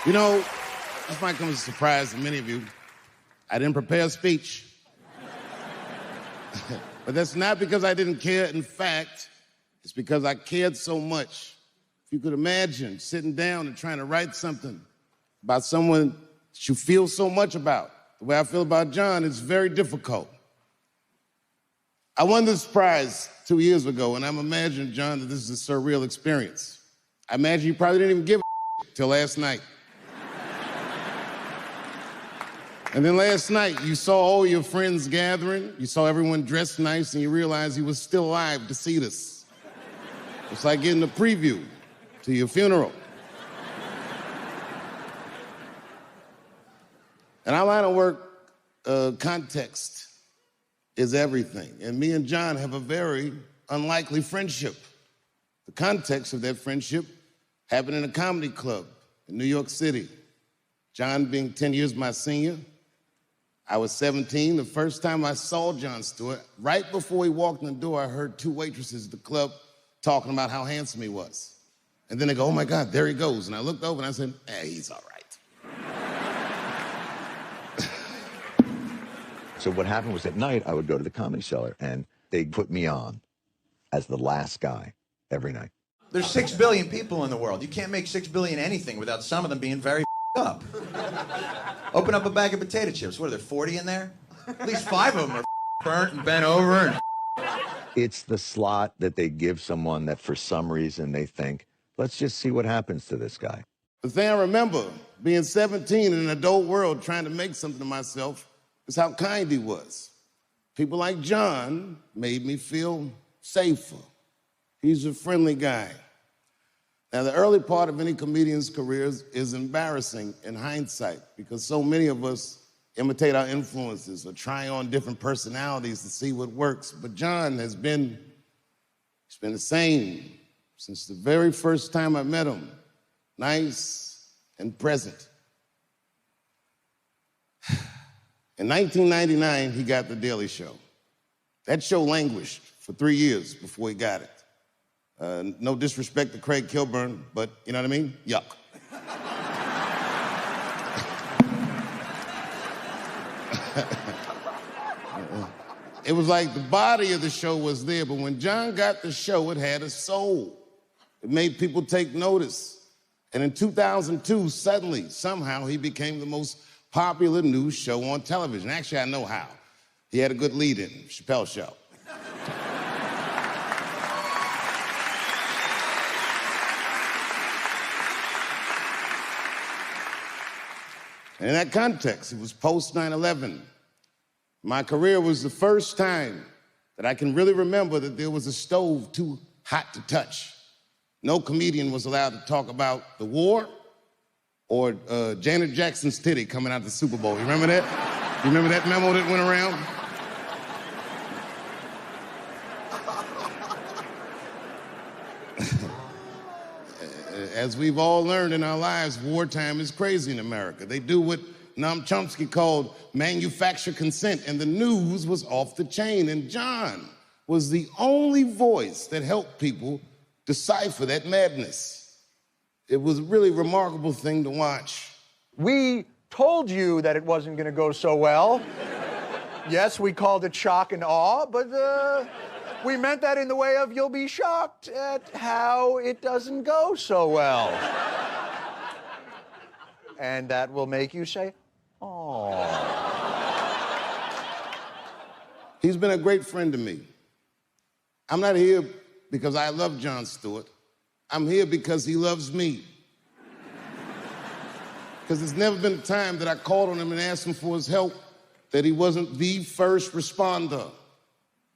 You know, this might come as a surprise to many of you. I didn't prepare a speech. But that's not because I didn't care. In fact, it's because I cared so much. If you could imagine sitting down and trying to write something about someone that you feel so much about, the way I feel about John, it's very difficult. I won this prize 2 years ago, and I'm imagining, John, that this is a surreal experience. I imagine you probably didn't even give a till last night. And then last night, you saw all your friends gathering, you saw everyone dressed nice, and you realized he was still alive to see this. It's like getting a preview to your funeral. In our line of work, context is everything. And me and John have a very unlikely friendship. The context of that friendship happened in a comedy club in New York City. John being 10 years my senior, I was 17. The first time I saw Jon Stewart, right before he walked in the door, I heard two waitresses at the club talking about how handsome he was. And then they go, oh my God, there he goes. And I looked over and I said, hey, he's all right. So what happened was at night, I would go to the Comedy Cellar and they'd put me on as the last guy every night. There's 6 billion people in the world. You can't make 6 billion anything without some of them being very up. Open up a bag of potato chips. What are there, 40 in there? At least 5 of them are burnt and bent over. And it's the slot that they give someone that for some reason they think, let's just see what happens to this guy. The thing I remember, being 17 in an adult world trying to make something of myself, is how kind he was. People like John made me feel safer. He's a friendly guy. Now, the early part of any comedian's career is embarrassing in hindsight because so many of us imitate our influences or try on different personalities to see what works. But John he's been the same since the very first time I met him, nice and present. In 1999, he got The Daily Show. That show languished for 3 years before he got it. No disrespect to Craig Kilburn, but you know what I mean? Yuck. It was like the body of the show was there, but when John got the show, it had a soul. It made people take notice. And in 2002, suddenly, somehow, he became the most popular news show on television. Actually, I know how. He had a good lead-in, Chappelle Show. And in that context, it was post 9/11. My career was the first time that I can really remember that there was a stove too hot to touch. No comedian was allowed to talk about the war or Janet Jackson's titty coming out of the Super Bowl. You remember that? You remember that memo that went around? As we've all learned in our lives, wartime is crazy in America. They do what Noam Chomsky called manufactured consent, and the news was off the chain. And John was the only voice that helped people decipher that madness. It was a really remarkable thing to watch. We told you that it wasn't going to go so well. Yes, we called it shock and awe, but we meant that in the way of you'll be shocked at how it doesn't go so well. And that will make you say, oh. He's been a great friend to me. I'm not here because I love Jon Stewart. I'm here because he loves me. Because there's never been a time that I called on him and asked him for his help that he wasn't the first responder.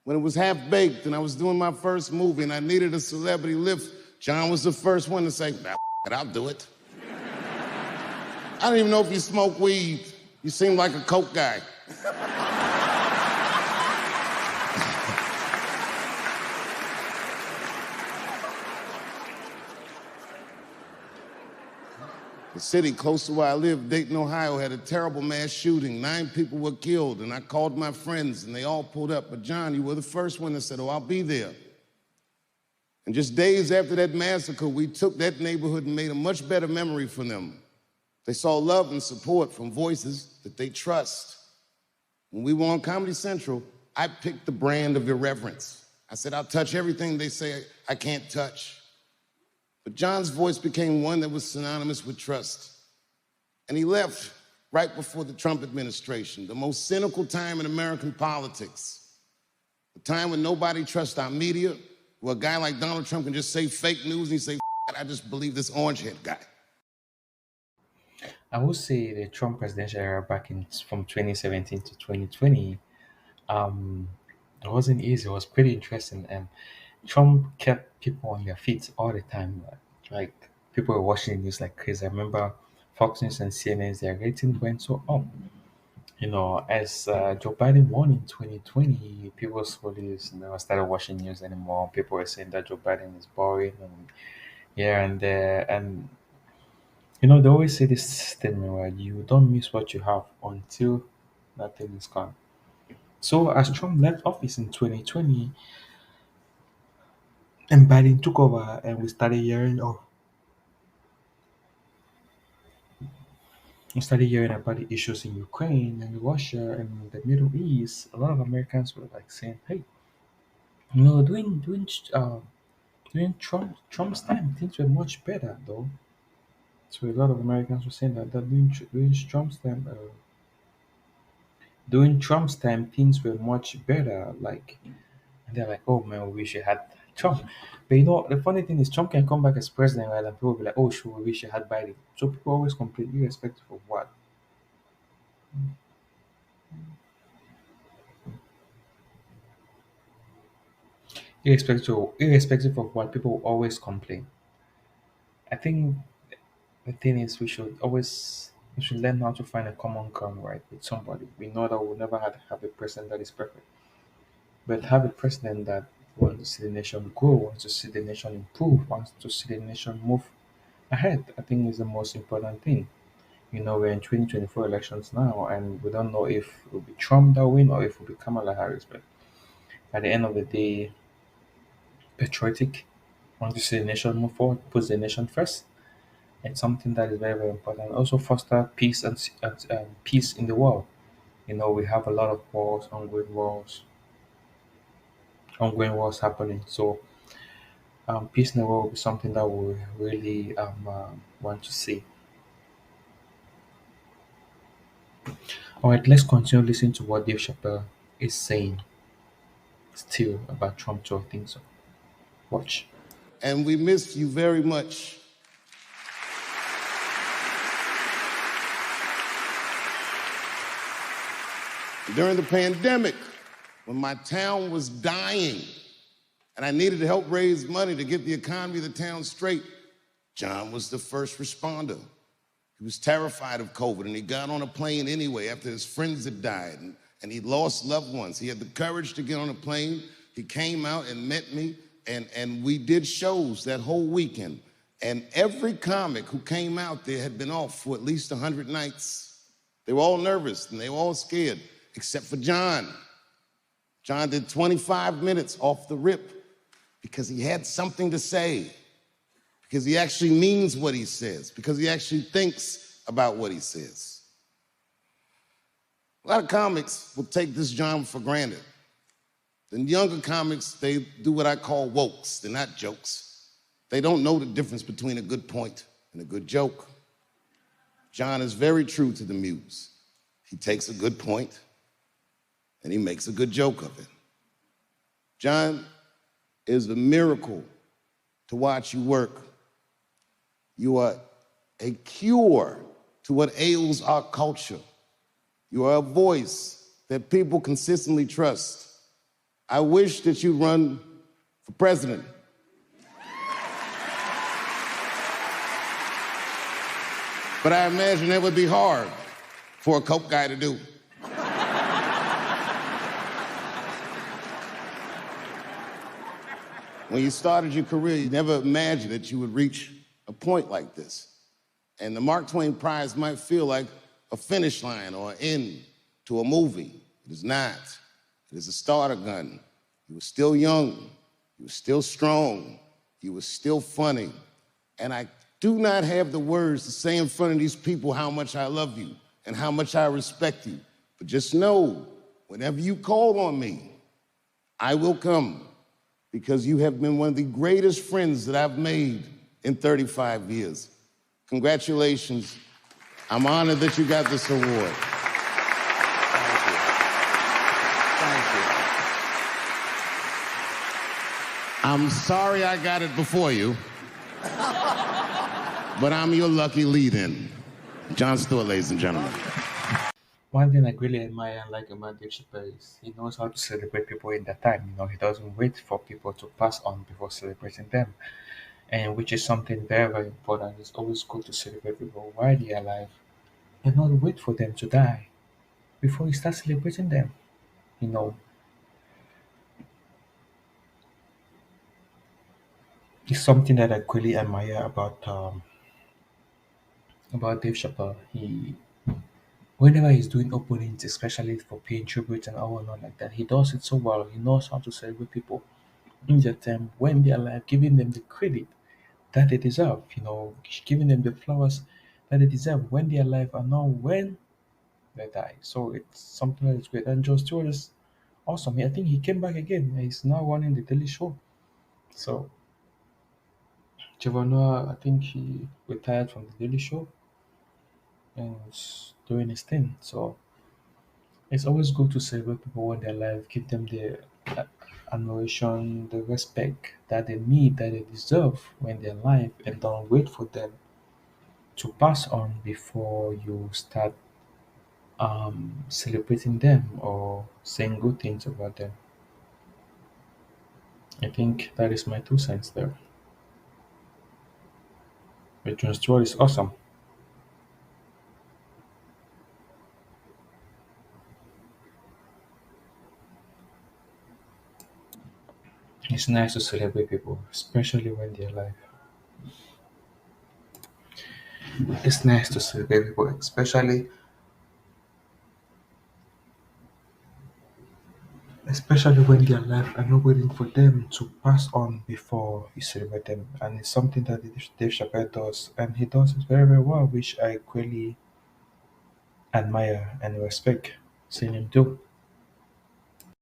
When it was half-baked and I was doing my first movie and I needed a celebrity lift, John was the first one to say, I'll do it. I don't even know if you smoke weed. You seem like a coke guy. The city close to where I live, Dayton, Ohio, had a terrible mass shooting. 9 people were killed, and I called my friends, and they all pulled up. But John, you were the first one that said, oh, I'll be there. And just days after that massacre, we took that neighborhood and made a much better memory for them. They saw love and support from voices that they trust. When we were on Comedy Central, I picked the brand of irreverence. I said, I'll touch everything they say I can't touch. But John's voice became one that was synonymous with trust. And he left right before the Trump administration, the most cynical time in American politics. A time when nobody trusts our media, where a guy like Donald Trump can just say fake news and he say, "F it, I just believe this orange-head guy." I would say the Trump presidential era back in from 2017 to 2020, um, it wasn't easy. It was pretty interesting, and Trump kept people on their feet all the time. Like people were watching the news like crazy. I remember Fox News and CNN, their rating went so up. As Joe Biden won in 2020, people slowly never started watching news anymore. People were saying that Joe Biden is boring and here and there. And they always say this statement where you don't miss what you have until that thing is gone. So as Trump left office in 2020 and Biden took over, and we started hearing about the issues in Ukraine and Russia and the Middle East. A lot of Americans were like saying, "Hey, during Trump's time, things were much better, though." So a lot of Americans were saying that during Trump's time, things were much better. Like, and they're like, "Oh man, we wish you had Trump." But the funny thing is, Trump can come back as president, right? And people will be like, "Oh, sure, we wish you had Biden." So people always complain, irrespective of what. Irrespective of what, people will always complain. I think the thing is, we should learn how to find a common ground, right, with somebody. We know that we'll never have a president that is perfect, but have a president that wants to see the nation grow, wants to see the nation improve, wants to see the nation move ahead. I think is the most important thing. We're in 2024 elections now, and we don't know if it will be Trump that win or if it will be Kamala Harris. But at the end of the day, patriotic, want to see the nation move forward, puts the nation first. It's something that is very, very important. Also, foster peace and peace in the world. We have a lot of ongoing wars happening. So, peace in the world will be something that we really want to see. All right, let's continue listening to what Dave Chappelle is saying still about Trump too. I think so. Watch. And we miss you very much. During the pandemic, when my town was dying and I needed to help raise money to get the economy of the town straight, John was the first responder. He was terrified of COVID, and he got on a plane anyway after his friends had died, and he lost loved ones. He had the courage to get on a plane. He came out and met me, and we did shows that whole weekend. And every comic who came out there had been off for at least 100 nights. They were all nervous, and they were all scared, except for John. John did 25 minutes off the rip because he had something to say, because he actually means what he says, because he actually thinks about what he says. A lot of comics will take this genre for granted. The younger comics, they do what I call wokes. They're not jokes. They don't know the difference between a good point and a good joke. John is very true to the muse. He takes a good point and he makes a good joke of it. John is a miracle to watch you work. You are a cure to what ails our culture. You are a voice that people consistently trust. I wish that you'd run for president. But I imagine that would be hard for a Coke guy to do. When you started your career, you never imagined that you would reach a point like this. And the Mark Twain Prize might feel like a finish line or an end to a movie. It is not. It is a starter gun. You were still young. You were still strong. You were still funny. And I do not have the words to say in front of these people how much I love you and how much I respect you. But just know, whenever you call on me, I will come, because you have been one of the greatest friends that I've made in 35 years. Congratulations. I'm honored that you got this award. Thank you. I'm sorry I got it before you, but I'm your lucky lead-in. Jon Stewart, ladies and gentlemen. One thing I really admire and like about Dave Chappelle is he knows how to celebrate people in that time. He doesn't wait for people to pass on before celebrating them, and which is something very, very important. It's always good to celebrate people while they're alive and not wait for them to die before you start celebrating them. You know, it's something that I really admire about Dave Chappelle. Whenever he's doing openings, especially for paying tribute and all and all like that, he does it so well. He knows how to celebrate people in their time when they're alive, giving them the credit that they deserve. Giving them the flowers that they deserve when they're alive and not when they die. So it's something that is great. And Jon Stewart is awesome. I think he came back again. He's now running the Daily Show. So Trevor Noah, I think he retired from the Daily Show and is doing his thing. So it's always good to celebrate people when they're alive, give them the admiration, the respect that they need, that they deserve when they're alive, and don't wait for them to pass on before you start celebrating them or saying good things about them. I think that is my 2 cents there. But Jon Stewart is awesome. It's nice to celebrate people, especially when they're alive. It's nice to celebrate people, especially when they're alive and not waiting for them to pass on before you celebrate them. And it's something that Dave Chappelle does, and he does it very, very well, which I greatly admire and respect seeing him do.